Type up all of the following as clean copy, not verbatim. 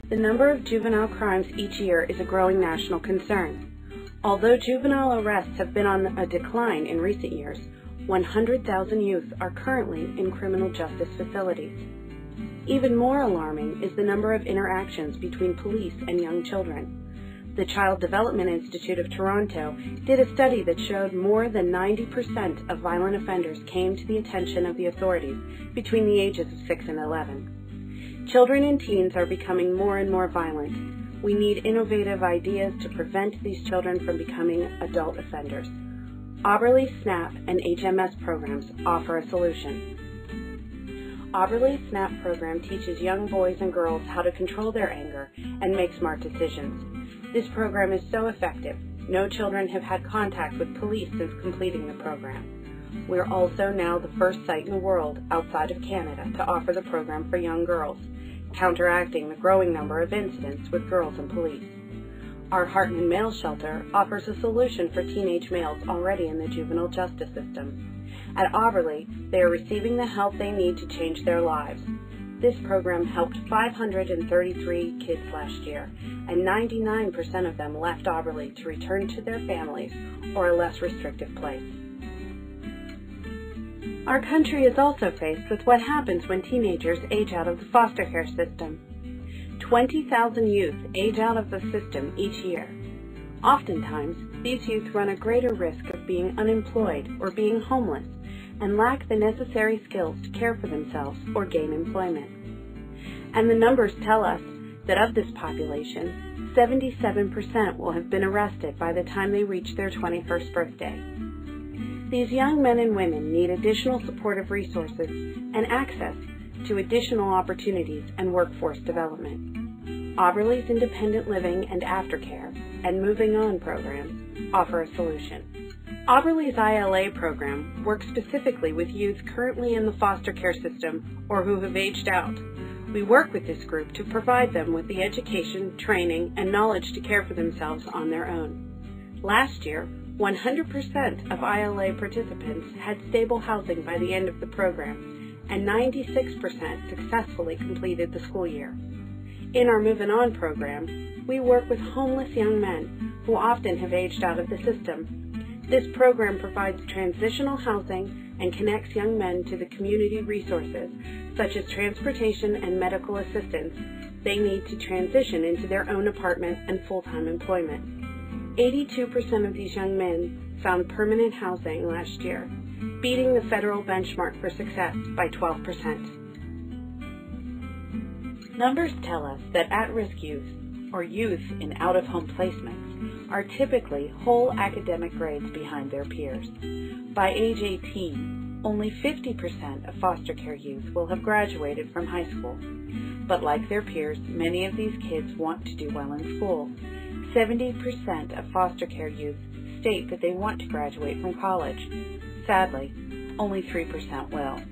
The number of juvenile crimes each year is a growing national concern. Although juvenile arrests have been on a decline in recent years, 100,000 youth are currently in criminal justice facilities. Even more alarming is the number of interactions between police and young children. The Child Development Institute of Toronto did a study that showed more than 90% of violent offenders came to the attention of the authorities between the ages of 6 and 11. Children and teens are becoming more and more violent. We need innovative ideas to prevent these children from becoming adult offenders. Auberle, SNAP, and HMS programs offer a solution. Auberle's SNAP program teaches young boys and girls how to control their anger and make smart decisions. This program is so effective, no children have had contact with police since completing the program. We're also now the first site in the world outside of Canada to offer the program for young girls, counteracting the growing number of incidents with girls and police. Our Hartman Male Shelter offers a solution for teenage males already in the juvenile justice system. At Auberle, they are receiving the help they need to change their lives. This program helped 533 kids last year, and 99% of them left Auberle to return to their families or a less restrictive place. Our country is also faced with what happens when teenagers age out of the foster care system. 20,000 youth age out of the system each year. Oftentimes, these youth run a greater risk of being unemployed or being homeless and lack the necessary skills to care for themselves or gain employment. And the numbers tell us that of this population, 77% will have been arrested by the time they reach their 21st birthday. These young men and women need additional supportive resources and access to additional opportunities and workforce development. Auberle's Independent Living and Aftercare and Moving On programs offer a solution. Auberle's ILA program works specifically with youth currently in the foster care system or who have aged out. We work with this group to provide them with the education, training, and knowledge to care for themselves on their own. Last year, 100% of ILA participants had stable housing by the end of the program, and 96% successfully completed the school year. In our Moving On program, we work with homeless young men who often have aged out of the system. This program provides transitional housing and connects young men to the community resources, such as transportation and medical assistance, they need to transition into their own apartment and full-time employment. 82% of these young men found permanent housing last year, beating the federal benchmark for success by 12%. Numbers tell us that at-risk youth, or youth in out-of-home placements, are typically whole academic grades behind their peers. By age 18, only 50% of foster care youth will have graduated from high school. But like their peers, many of these kids want to do well in school. 70% of foster care youth state that they want to graduate from college. Sadly, only 3% will.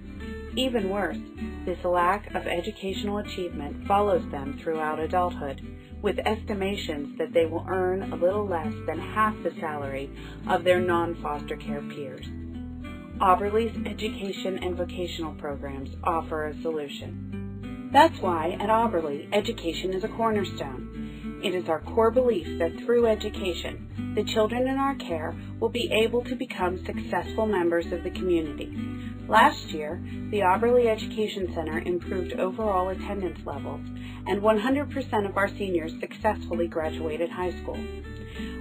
Even worse, this lack of educational achievement follows them throughout adulthood, with estimations that they will earn a little less than half the salary of their non-foster care peers. Auberle's education and vocational programs offer a solution. That's why at Auberle, education is a cornerstone. It is our core belief that through education, the children in our care will be able to become successful members of the community. Last year, the Auberle Education Center improved overall attendance levels, and 100% of our seniors successfully graduated high school.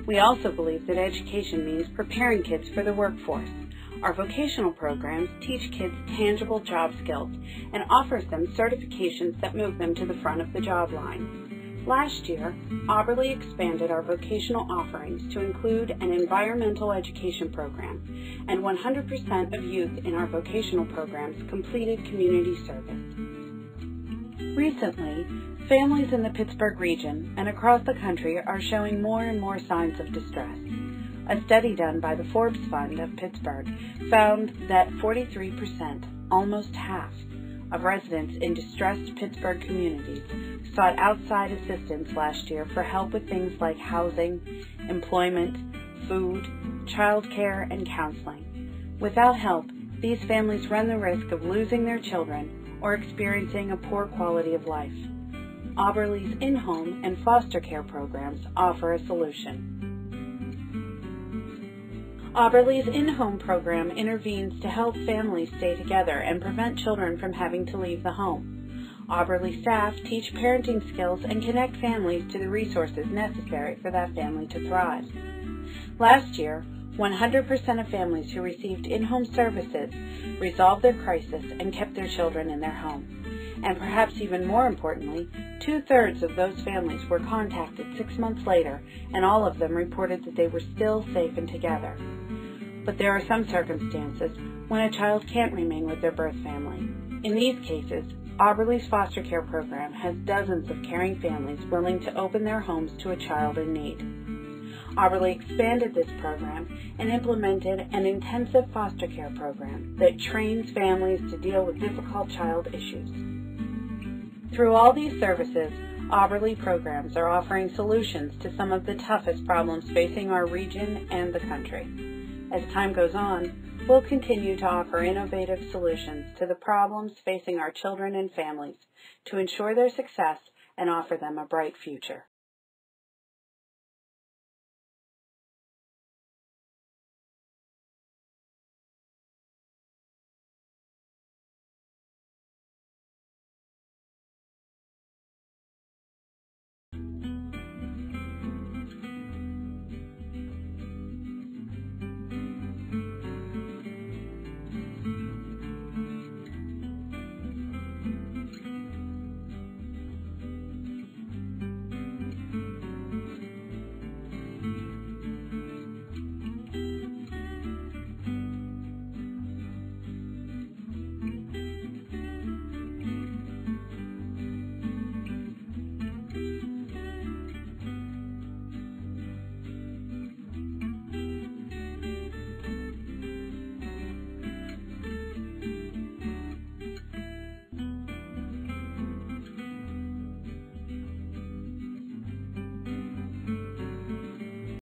We also believe that education means preparing kids for the workforce. Our vocational programs teach kids tangible job skills and offers them certifications that move them to the front of the job line. Last year, Auberle expanded our vocational offerings to include an environmental education program, and 100% of youth in our vocational programs completed community service. Recently, families in the Pittsburgh region and across the country are showing more and more signs of distress. A study done by the Forbes Fund of Pittsburgh found that 43%, almost half, of residents in distressed Pittsburgh communities sought outside assistance last year for help with things like housing, employment, food, childcare, and counseling. Without help, these families run the risk of losing their children or experiencing a poor quality of life. Auberle's in-home and foster care programs offer a solution. Auberle's in-home program intervenes to help families stay together and prevent children from having to leave the home. Auberle staff teach parenting skills and connect families to the resources necessary for that family to thrive. Last year, 100% of families who received in-home services resolved their crisis and kept their children in their home. And perhaps even more importantly, 2/3 of those families were contacted 6 months later, and all of them reported that they were still safe and together. But there are some circumstances when a child can't remain with their birth family. In these cases, Auberle's foster care program has dozens of caring families willing to open their homes to a child in need. Auberle expanded this program and implemented an intensive foster care program that trains families to deal with difficult child issues. Through all these services, Auberle programs are offering solutions to some of the toughest problems facing our region and the country. As time goes on, we'll continue to offer innovative solutions to the problems facing our children and families to ensure their success and offer them a bright future.